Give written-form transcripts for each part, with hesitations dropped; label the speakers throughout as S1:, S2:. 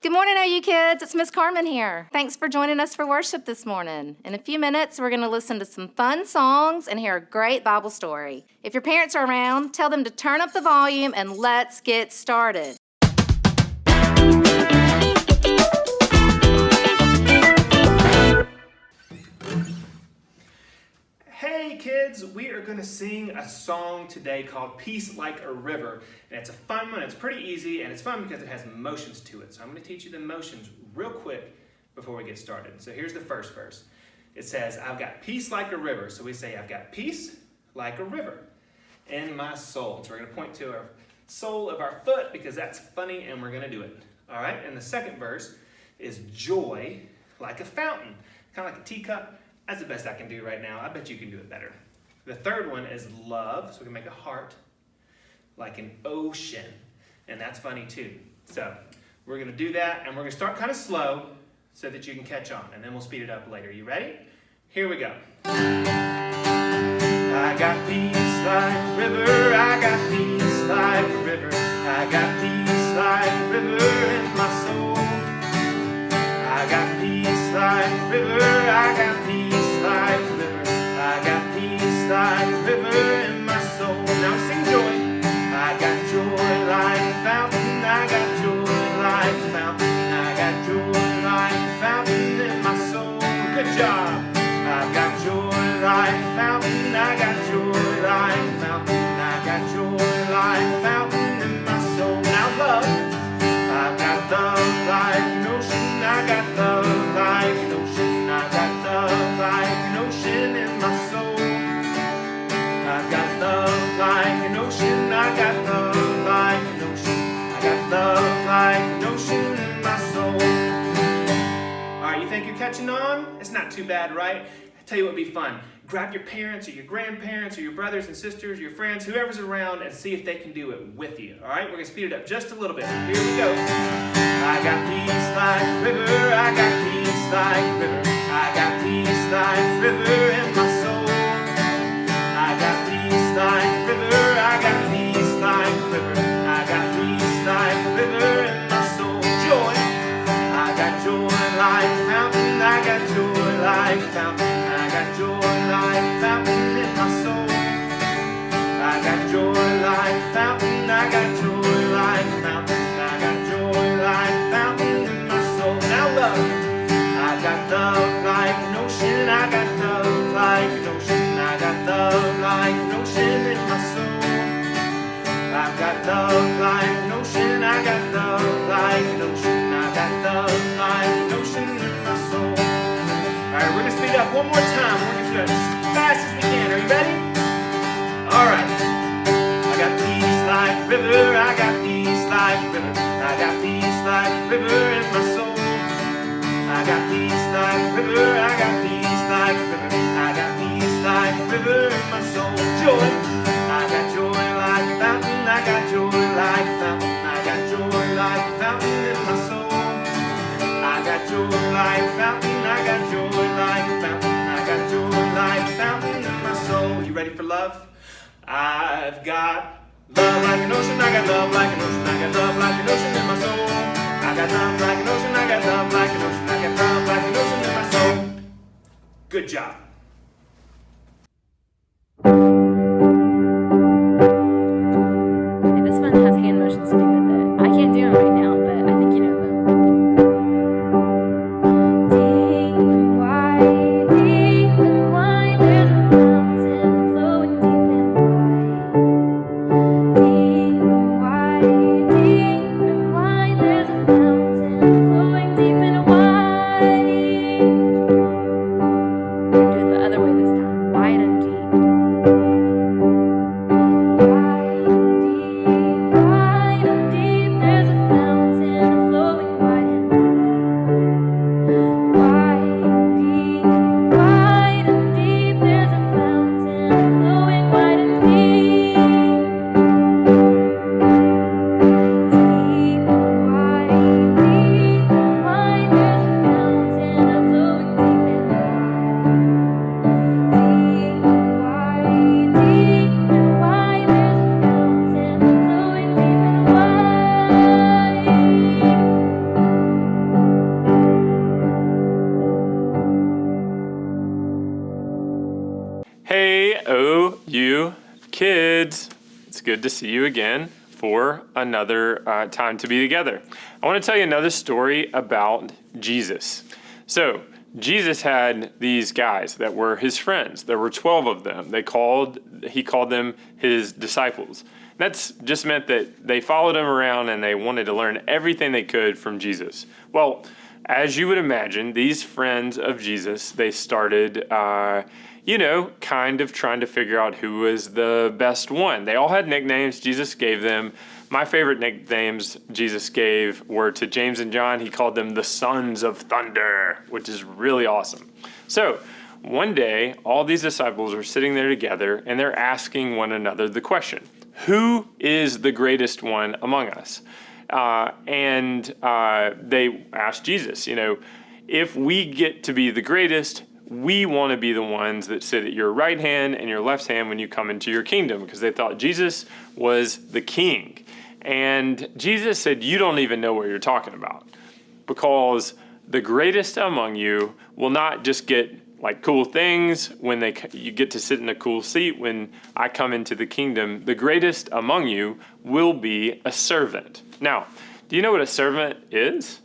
S1: Good morning, OU kids. It's Miss Carmen here. Thanks for joining us for worship this morning. In a few minutes, we're going to listen to some fun songs and hear a great Bible story. If your parents are around, tell them to turn up the volume and let's get started.
S2: Hey kids, we are going to sing a song today called Peace Like a River. And it's a fun one, it's pretty easy, and it's fun because it has motions to it. So I'm going to teach you the motions real quick before we get started. So here's the first verse. It says, I've got peace like a river. So we say, I've got peace like a river in my soul. So we're going to point to our sole of our foot because that's funny and we're going to do it. All right, and the second verse is joy like a fountain, kind of like a teacup. That's the best I can do right now. I bet you can do it better. The third one is love, so we can make a heart like an ocean, and that's funny too. So we're going to do that, and we're going to start kind of slow so that you can catch on, and then we'll speed it up later. You ready? Here we go. I got peace like a river, I got peace like a river, I got peace like a river in my soul. I got peace like a river, I got peace like a river, I got peace like a river in my soul. Now sing joy. I got joy like a fountain, I got joy like a fountain, I got joy like a fountain in my soul. Good job. I got joy like a fountain, I got joy like a fountain, I got joy like a fountain in my soul. Now love. I've got love like an ocean, I got love like an ocean, I got love like an ocean in my soul. I've got love like an ocean, I got love like an ocean, I got love like an ocean in my soul. Alright, you think you're catching on? It's not too bad, right? I tell you what would be fun. Grab your parents or your grandparents or your brothers and sisters, your friends, whoever's around, and see if they can do it with you. All right, we're going to speed it up just a little bit. Here we go. I got peace like a river, I got peace like a river, I got peace like a river in my soul. I got peace like a river, I got peace like a river, I got peace like a river in my soul. Joy. I got joy like a fountain, I got joy like a fountain, I got joy like a fountain in my soul. I got joy like a fountain, I got joy like a fountain, I got joy like a fountain in my soul. Now love. I got love like an ocean, I got love like an ocean, I got love like an ocean in my soul. I got love like an ocean, I got love like an ocean, I got love like an ocean in my soul. Alright, we're going to speed up one more time. We're going to do it as fast as we can. Are you ready? Alright. I got peace like a river, I got peace like a river, I got peace like a river in my soul. I got peace like a river, I got peace like a river, I got peace like a river in my soul. Joy. I got joy like a fountain, I got joy like a fountain, I got joy like a fountain in my soul. I got joy like a fountain, I got joy like a fountain, I got joy like a fountain in my soul. You ready for love? I've got love like an ocean, I got love like an ocean, I got love like an ocean in my soul. I got love like an ocean, I got love like an ocean, I got love like an ocean in my soul. Good job.
S1: Okay, this one has hand motions to do with it. I can't do them right now, but I think you know them. Deep and wide, there's a fountain flowing deep and wide. Deep and wide, there's a fountain flowing deep and wide. Do it the other way this time. Wide and deep. Wide and deep, there's a fountain.
S3: Oh, you kids, it's good to see you again for another time to be together. I want to tell you another story about Jesus. So, Jesus had these guys that were his friends. There were 12 of them. He called them his disciples. That's just meant that they followed him around and they wanted to learn everything they could from Jesus. Well, as you would imagine, these friends of Jesus, they started, kind of trying to figure out who was the best one. They all had nicknames Jesus gave them. My favorite nicknames Jesus gave were to James and John. He called them the Sons of Thunder, which is really awesome. So one day, all these disciples are sitting there together and they're asking one another the question, who is the greatest one among us? They asked Jesus, if we get to be the greatest, we want to be the ones that sit at your right hand and your left hand when you come into your kingdom, because they thought Jesus was the king. And Jesus said, you don't even know what you're talking about, because the greatest among you will not just get like cool things when you get to sit in a cool seat when I come into the kingdom. The greatest among you will be a servant. Now, do you know what a servant is?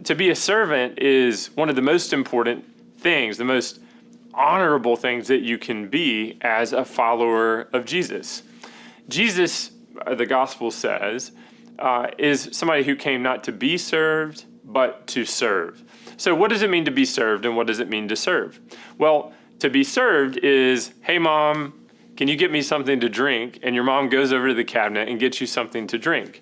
S3: To be a servant is one of the most important things, the most honorable things that you can be as a follower of Jesus. Jesus, the gospel says, is somebody who came not to be served, but to serve. So what does it mean to be served and what does it mean to serve? Well, to be served is, hey, Mom, can you get me something to drink? And your mom goes over to the cabinet and gets you something to drink.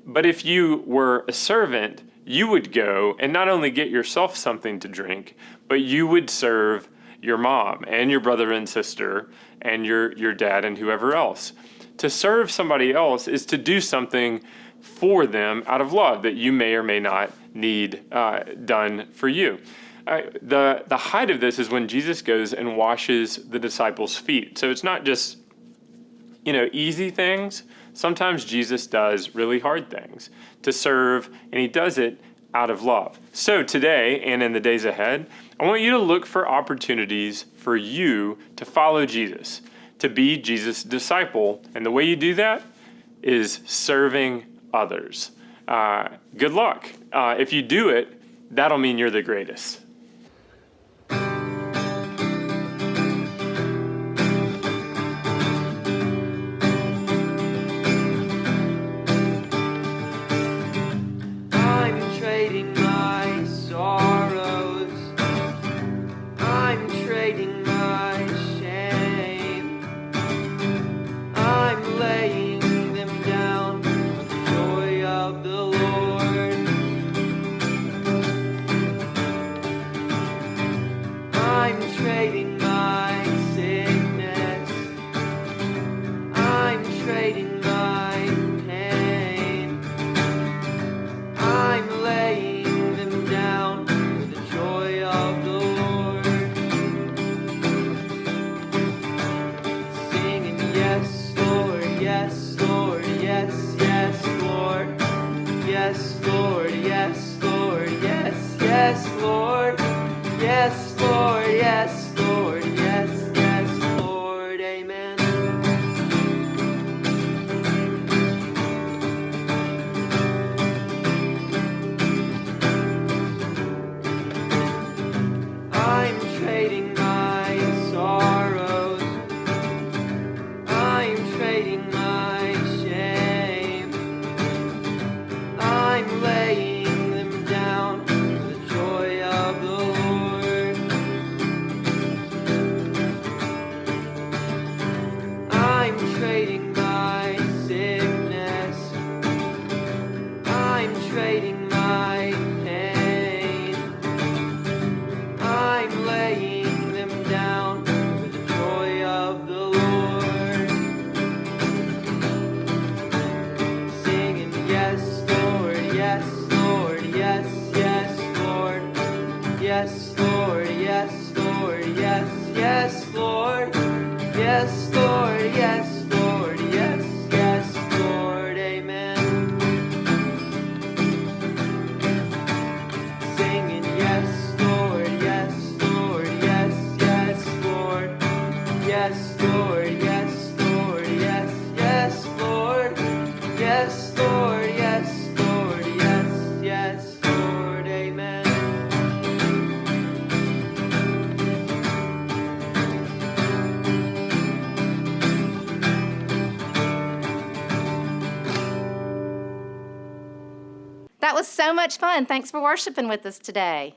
S3: But if you were a servant, you would go and not only get yourself something to drink, but you would serve your mom and your brother and sister and your dad and whoever else. To serve somebody else is to do something for them out of love that you may or may not need done for you. The height of this is when Jesus goes and washes the disciples' feet. So it's not just, easy things. Sometimes Jesus does really hard things to serve, and he does it out of love. So today and in the days ahead, I want you to look for opportunities for you to follow Jesus, to be Jesus' disciple. And the way you do that is serving others. Good luck. If you do it, that'll mean you're the greatest.
S2: I'm trading my sorrows. I'm trading my shame. I'm laying them down for the joy of the Lord. I'm trading my sickness. I'm trading my pain. I'm laying them down for the joy of the Lord. Singing, yes, Lord, yes, Lord, yes, yes, Lord. Yes, Lord, yes, Lord, yes, yes, Lord. Yes, Lord, yes, Lord, yes, yes, Lord, amen. I'm trading my sorrows. I'm trading my shame. I'm laying them down for the joy of the Lord. I'm trading my sickness. I'm trading my pain. I'm laying them down for the joy of the Lord. Singing, yes, Lord, yes, Lord, yes, yes, Lord. Yes, Lord, yes, Lord, yes, yes, Lord. Yes, Lord, yes, Lord, yes, yes, Lord, amen. Singing, yes, Lord, yes, Lord, yes, yes, Lord. Yes,
S1: was so much fun. Thanks for worshiping with us today.